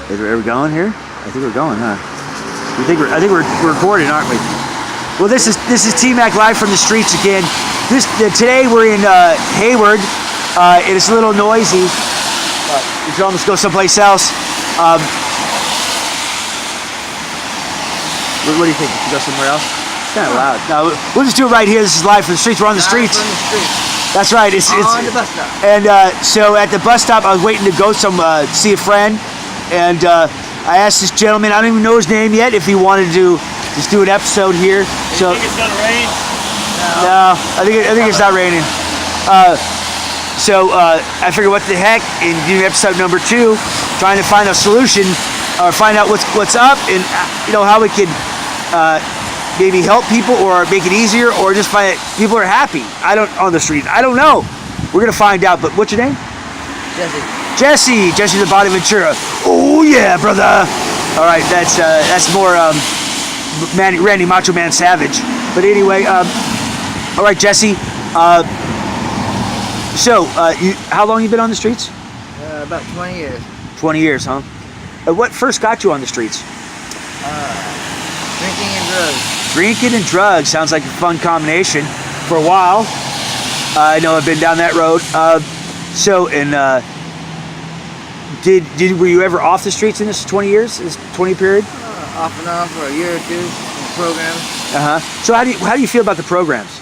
Are we going here? I think we're going, huh? I think we're recording, aren't we? Well, this is Tmac live from the streets again. Today we're in Hayward. It's a little noisy. We should almost go someplace else. What do you think? We should go somewhere else? It's kind of loud. No, we'll just do it right here. This is live from the streets. We're on the streets. That's right. It's on the bus stop. And so at the bus stop, I was waiting to go see a friend, and I asked this gentleman. I don't even know his name yet. If he wanted to just do an episode here. Do you think it's gonna rain? No, I think it's not raining. So I figured, what the heck? In doing episode number 2, trying to find a solution or find out what's up, and how we could maybe help people or make it easier, or just find that people are happy. On the street. I don't know. We're gonna find out. But what's your name? Jesse. Jesse the Body Ventura. Oh yeah, brother. All right, that's more Randy Macho Man Savage. But anyway, all right, Jesse. So, how long you been on the streets? About 20 years. 20 years, huh? What first got you on the streets? Drinking and drugs. Drinking and drugs sounds like a fun combination. For a while, I know I've been down that road. Were you ever off the streets in this 20 years? This 20 period? Off and on for a year or two in programs. So how do you feel about the programs?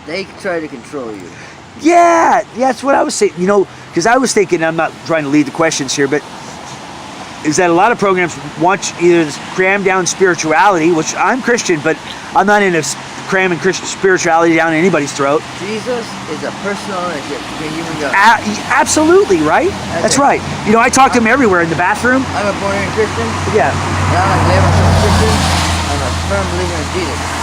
They try to control you. Yeah, that's what I was saying. Because I was thinking, I'm not trying to lead the questions here, but is that a lot of programs want you either to cram down spirituality, which I'm Christian, but I'm not into cramming Christian spirituality down anybody's throat. Jesus is a personal relationship between you and God. Absolutely, right? That's right. I talk to him everywhere, in the bathroom. I'm a born-again Christian. Yeah. And I'm not labeled as a Christian. I'm a firm believer in Jesus.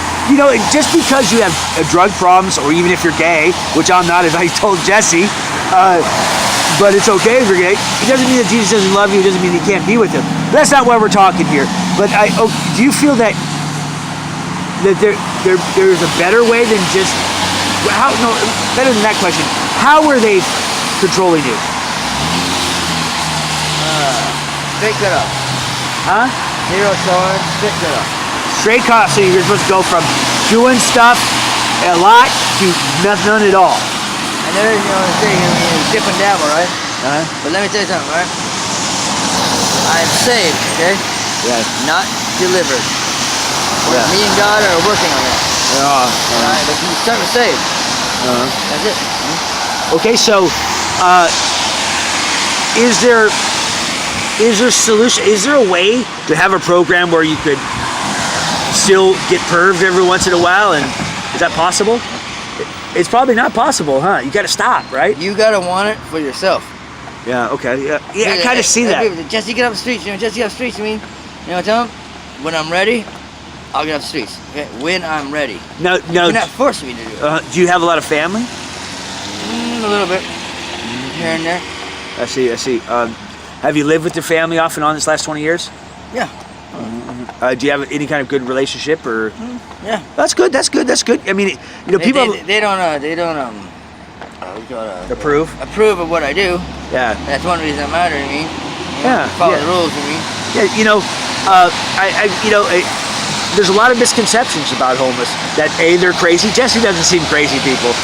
Just because you have drug problems, or even if you're gay, which I'm not, as I told Jesse, but it's okay if you're gay, it doesn't mean that Jesus doesn't love you. It doesn't mean you can't be with him. But that's not why we're talking here. But do you feel that there's a better way than just better than that question? How are they controlling you? Straight cut off. Huh? Zero tolerance, straight cut off. Straight cut off. So you're supposed to go from doing stuff a lot to none at all. And there is, dip and dabble, right? But let me tell you something, right? I'm saved, okay? Yeah. Not delivered. Yeah. Me and God are working on that. Right? But you start with saved. That's it. Okay, so is there solution? Is there a way to have a program where you could still get perved every once in a while? And is that possible? It's probably not possible, huh? You got to stop, right? You got to want it for yourself. Yeah. Okay. Yeah. I kind of see that. Jesse, get off the streets. Jesse, get off the streets. Tell him when I'm ready, I'll get off the streets. Okay, when I'm ready. No. You're not forcing me to do it. Do you have a lot of family? A little bit. Here and there. I see. Have you lived with your family off and on this last 20 years? Yeah. Do you have any kind of good relationship, or? Yeah. That's good. I mean, people. They don't approve of what I do. Yeah. That's one reason it matters to me. Follow the rules to me. Yeah. There's a lot of misconceptions about homeless. That they're crazy. Jesse doesn't seem crazy, people.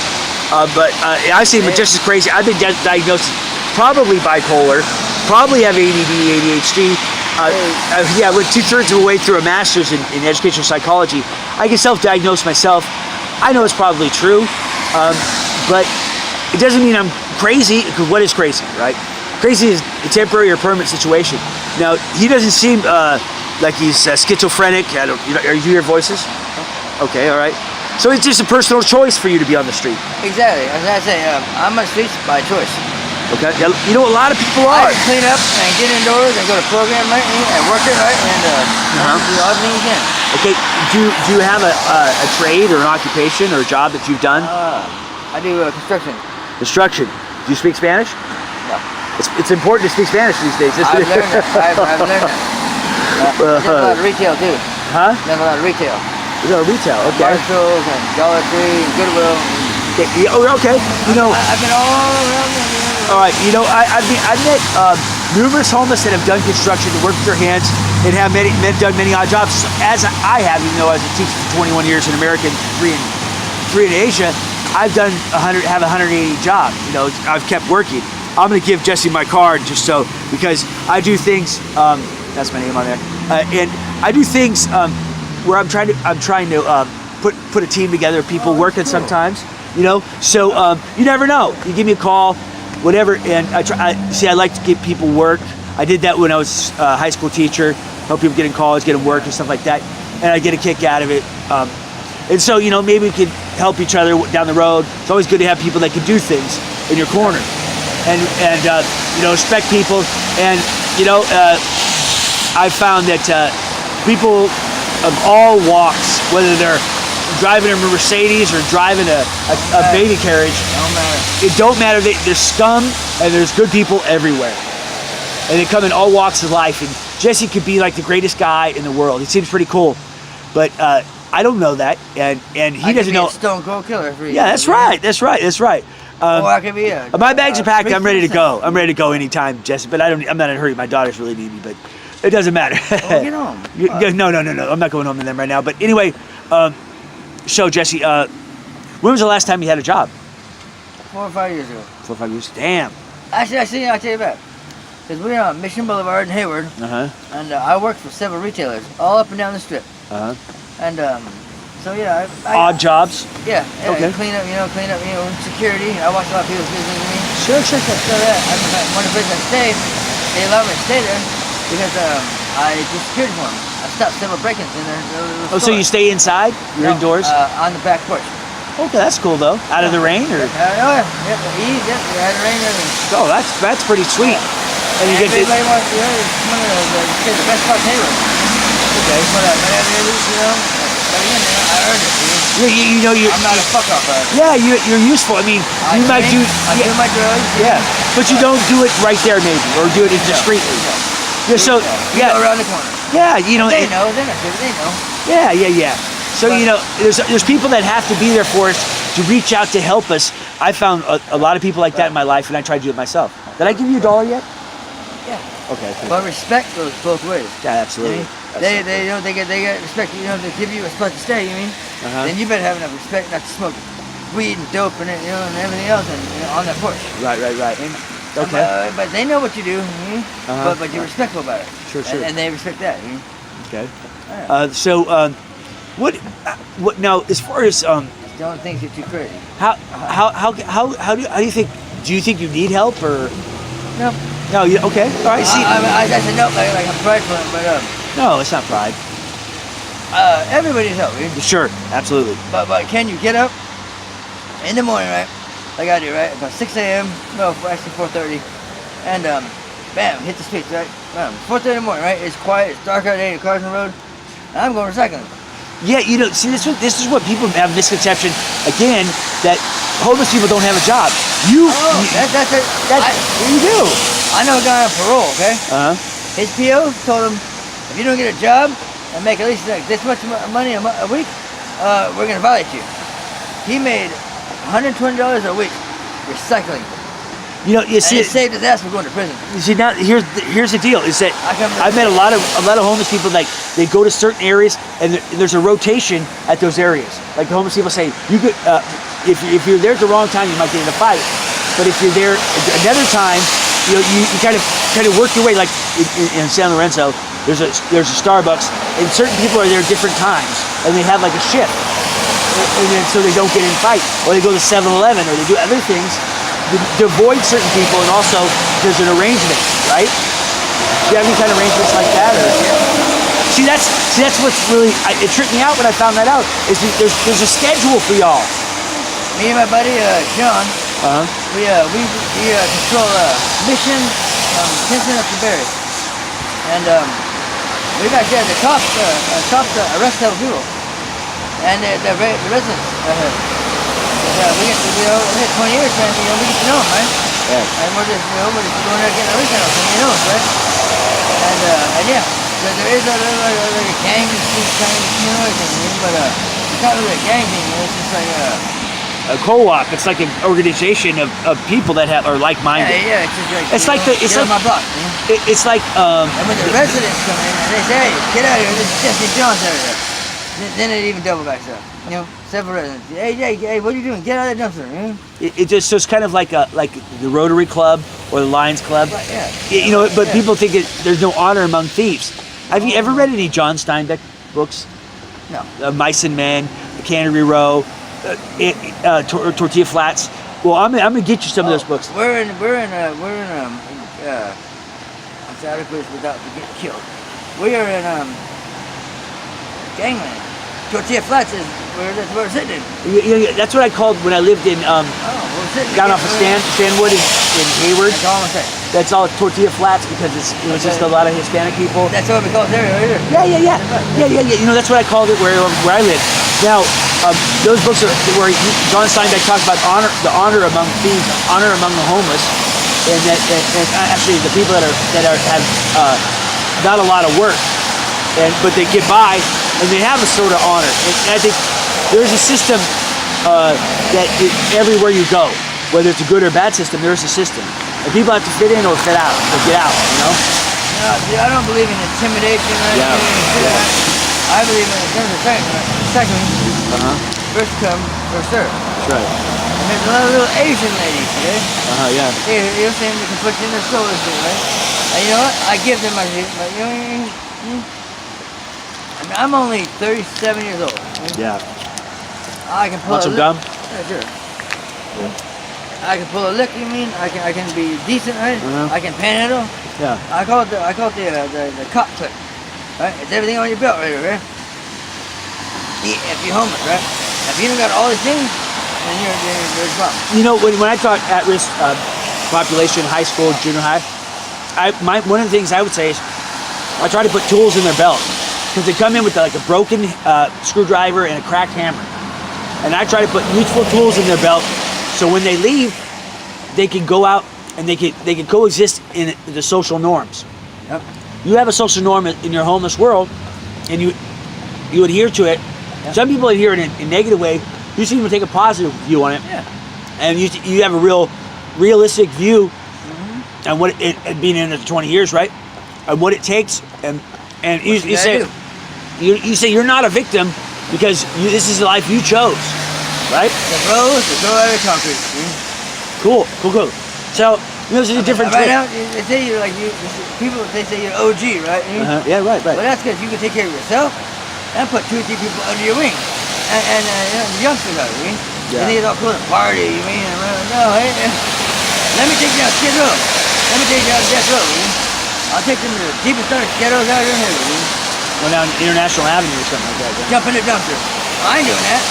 But I see him just as crazy. I've been diagnosed probably bipolar, probably have ADD, ADHD. With 2/3 of the way through a master's in educational psychology, I can self-diagnose myself. I know it's probably true, but it doesn't mean I'm crazy. Because what is crazy, right? Crazy is a temporary or permanent situation. Now, he doesn't seem like he's schizophrenic. Are you hear voices? Okay, all right. So it's just a personal choice for you to be on the street. Exactly. As I say, I'm on the streets by choice. Okay. A lot of people are. I clean up and get indoors and go to program, right, and work it, right, and do everything you can. Okay. Do you have a trade or an occupation or a job that you've done? I do construction. Construction. Do you speak Spanish? No. It's important to speak Spanish these days. I've learned it. I've learned it. There's a lot of retail too. Huh? There's a lot of retail. There's a retail. Okay. Marshalls and Dollar Tree, Goodwill. Okay. I've been all around All right, you know, I mean, I've met numerous homeless that have done construction, that work with their hands, and have done many odd jobs, as I have, even though I was a teacher for 21 years in America and three in Asia. I've done 180 jobs. You know, I've kept working. I'm going to give Jesse my card just so, because I do things. That's my name on there, and I do things where I'm trying to put a team together of people working sometimes. You know, so you never know. You give me a call, whatever, and I like to give people work. I did that when I was a high school teacher, help people get in college, get them work and stuff like that, and I get a kick out of it. And so, you know, maybe we could help each other down the road. It's always good to have people that can do things in your corner, and you know, respect people. And you know, I've found that people of all walks, whether they're driving a Mercedes or driving a baby carriage, it don't matter. There's scum and there's good people everywhere, and they come in all walks of life. And Jesse could be like the greatest guy in the world. He seems pretty cool, but I don't know that, and he doesn't know. A stone cold killer for you. Yeah, that's right. That's right. That's right. I could be my bags are packed. I'm ready to go. I'm ready to go anytime, Jesse. But I'm not in a hurry. My daughters really need me, but it doesn't matter. Well, get home. No. I'm not going home to them right now. But anyway, so Jesse, when was the last time you had a job? 4 or 5 years ago. 4 or 5 years. Damn. Actually, I'll tell you about. Because we're on Mission Boulevard in Hayward, and I worked for several retailers all up and down the strip. And so yeah, odd jobs. Yeah. Okay. Clean up, security. I watch a lot of people's business with me. Sure. So that one of the places I stayed, they allowed me to stay there because I do security for them. I stopped several break-ins in there. Oh, so you stay inside? You're indoors? On the back porch. Okay, that's cool though. Out of the rain, or? Yeah, we had rain and everything. Oh, that's pretty sweet. And you get to. Everybody wants to one of the best spots in Hayward. Okay. But again, I earned it. You know, I'm not a fuck off. Yeah, you're useful. I mean, I you might do. I do my drugs. Yeah, but you don't do it right there, maybe, or do it discreetly. Yeah. So you go around the corner. Yeah, you know. They know. They're not good. They know. Yeah. So you know, there's people that have to be there for us, to reach out to help us. I found a lot of people like that in my life, and I tried to do it myself. Did I give you $1 yet? Yeah. Okay. Cool. But respect goes both ways. Yeah, absolutely. They get respect. You know, they give you a spot to stay. You mean? Then you better have enough respect not to smoke weed and dope and and everything else on that porch. Right. And, okay. But they know what you do. But you're respectful about it. Sure. And they respect that. Okay. What now? As far as don't think you're too crazy. How do you think? Do you think you need help or? No. No. Okay. All right. See. I said no, like I'm prideful, but no, it's not pride. Everybody needs help. Sure. Absolutely. But can you get up in the morning, right? Like I do, right? About 6 a.m. No, actually 4:30, and bam, hit the streets, right? 4:30 in the morning, right? It's quiet, it's dark out there, the cars on the road, and I'm going recycling. Yeah, you know, see, this is what people have a misconception, again, that homeless people don't have a job. That's it. You do. I know a guy on parole, okay? His PO told him, if you don't get a job and make at least like this much money a week, we're going to violate you. He made $120 a week recycling. You know, you see, and it saved his ass from going to prison. You see, now here's the deal: is that I've met a lot of homeless people. Like they go to certain areas, and there's a rotation at those areas. Like the homeless people say, you could if you're there at the wrong time, you might get in a fight. But if you're there another time, you kind of work your way. Like in San Lorenzo, there's a Starbucks, and certain people are there at different times, and they have like a shift, and then so they don't get in a fight, or they go to 7-Eleven, or they do other things to avoid certain people, and also there's an arrangement, right? Do you have any kind of arrangements like that? Or? See, that's what's really it tripped me out when I found that out. Is there's a schedule for y'all. Me and my buddy John, we control Mission, Pinson up to Barry, and we've actually had the cops arrest several people, and the residents. We hit 20 years, man. We get to know them, right? Yeah. And we're just going there getting a lease out, and us, right? And yeah, there is like a gang kind of thing, but it's not really a gang thing. It's just like a co-op. It's like an organization of people that are like-minded. Yeah, It's like the- it's get on like- my block. You know? It's like And when the residents come in and they say, hey, get out of here, this is Jesse John's area. Then it even double backs up. You know, several residents. Hey, what are you doing? Get out of that dumpster. You know? it just so it's kind of like the Rotary Club or the Lions Club. But, yeah. You know, but Yeah. people think there's no honor among thieves. Have you ever read any John Steinbeck books? No. Mice and Men, Cannery Row, Tortilla Flats. Well, I'm gonna get you some of those books. We're in I'm sorry to put this without getting killed. We are in Gangland. Tortilla Flats is where we're sitting. That's what I called when I lived in We're sitting down off of Stanwood in Hayward. That's all I'm saying. That's all Tortilla Flats because it was just a lot of Hispanic people. That's what we call this area right here. Yeah. You know, that's what I called it where I live. Now, those books are where John Steinbeck talks about the honor among thieves, honor among the homeless, and actually the people that have not a lot of work, but they get by and they have a sort of honor. And I think there's a system that everywhere you go, whether it's a good or bad system, there's a system. And people have to fit in or fit out, or get out, you know? No, see, I don't believe in intimidation or anything. I believe in terms of second, first come, first serve. That's right. And there's a lot of little Asian ladies, okay? Yeah. You're saying they can put you in their shoulders, right? And you know what? I give them my shit, but you know, I mean, I'm only 37 years old. Right? Yeah. I can pull Want a some lick. gum? Yeah, sure. I can pull a lick. You mean? I can be decent, right? I can panhandle. Yeah. I call it the cop clip, right? It's everything on your belt right here, right? If you're homeless, right? If you don't got all these things, then you're a problem. You know, when I taught at-risk population, high school, junior high, one of the things I would say is I try to put tools in their belt because they come in with like a broken screwdriver and a cracked hammer, and I try to put useful tools in their belt so when they leave, they can go out and they can coexist in the social norms. Yep. You have a social norm in your homeless world, and you adhere to it. Yep. Some people adhere in a negative way. You seem to take a positive view on it. Yeah. And you have a realistic view on what it being in it for 20 years, right? And what it takes, and you say you say you're not a victim because this is the life you chose, right? The roads, the door out of concrete. Cool. So this is a different. Right now, they say you're like people. They say you're OG, right? Yeah, right. Well, that's because you can take care of yourself and put 2 or 3 people under your wing, and you know, the youngsters out, you mean? Yeah. They think it's all cool to party, you mean? No, hey, let me take you down Skid Row. Let me take you down to Death Row, you mean? I'll take them to the deepest, darkest ghettos out here in Hayward, you mean? Go down International Avenue or something like that. Yeah. Jump in the dumpster. I ain't doing that.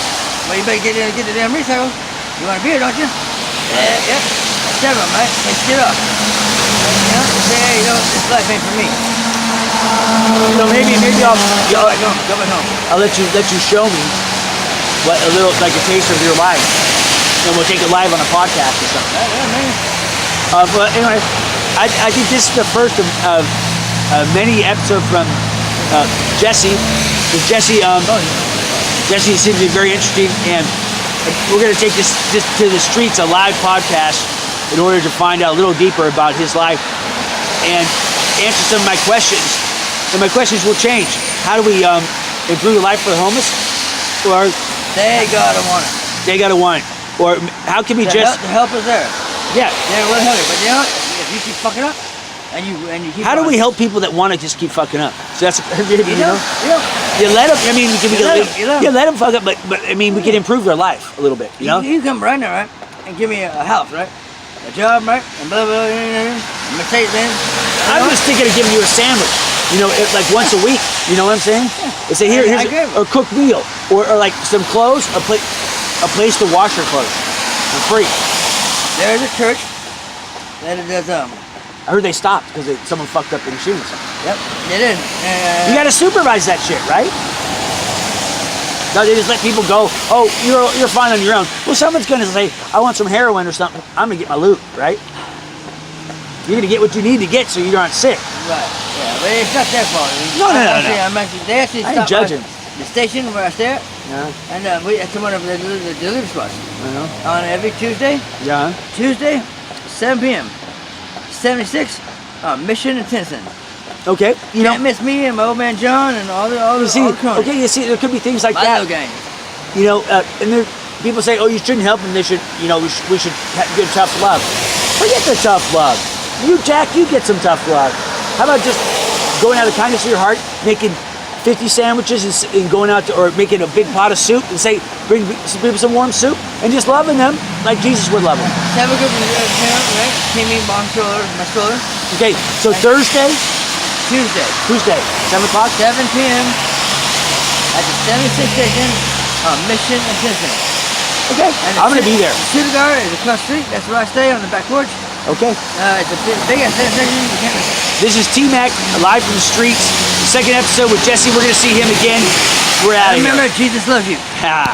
Well, you better get the damn recycle. You want a beer, don't you? Yep. 7 of them, right? Hey, get up. You know, say, hey, you know, this life ain't for me. So maybe Go back home. I'll let you show me what a little like a taste of your life, and we'll take it live on a podcast or something. Yeah, man. But anyway, I think this is the first of many episodes from Jesse. Jesse seems to be very interesting, and we're going to take this to the streets, a live podcast, in order to find out a little deeper about his life and answer some of my questions. And my questions will change. How do we improve the life for the homeless? Or They gotta want it. they gotta want it. Or how can we The just help is there. yeah? They're willing to help you, but you know what? If you keep fucking up, and you keep How do on- we help people that want to just keep fucking up? So that's You know, you let them. I mean, You let 'em. fuck up, but I mean, we can improve their life a little bit. You know, you come right now, right, and give me a house, right, a job, right, and blah blah, Mercedes Benz. I'm just thinking of giving you a sandwich. You know, like once a week. You know what I'm saying? It's a here's I agree. a cooked meal, or like some clothes, a place to wash your clothes for free. There's a church that does I heard they stopped because someone fucked up the machines. Yep, it is. You got to supervise that shit, right? No, they just let people go. Oh, you're fine on your own. Well, someone's gonna say, I want some heroin or something. I'm gonna get my loot, right? You're gonna get what you need to get so you aren't sick. Right. Yeah, but it's not their fault. No. They actually I ain't stopped judging. the station where I stay at, Yeah. and that's one of the delivery spots. Yeah. On every Tuesday, Yeah. 7 p.m. 76, Mission and Tennyson. Okay. You Can't know. miss me and my old man John and all the You see. all the cronies. Okay. You see. There could be things like My that. little gang. You know. And there, people say, "Oh, you shouldn't help them. They should. You know, we should give tough love." Forget the tough love. You, Jack, you get some tough love. How about just going out of the kindness of your heart, making 50 sandwiches and going out to, or making a big pot of soup and say, bring some people some warm soup and just loving them like Jesus would love them. Have a good right? Timmy, bomb stroller, my stroller. Okay, so Thursday, Tuesday, 7 o'clock. 7 p.m. at the 76 station, Mission and Tennyson. Okay, And I'm going to be there. The Cigar is across the street. That's where I stay on the back porch. Okay. It's a big ass station. You can't miss it. This is Tmac, live from the streets. Second episode with Jesse. We're going to see him again. We're out of here. Remember, Jesus loves you. Ha.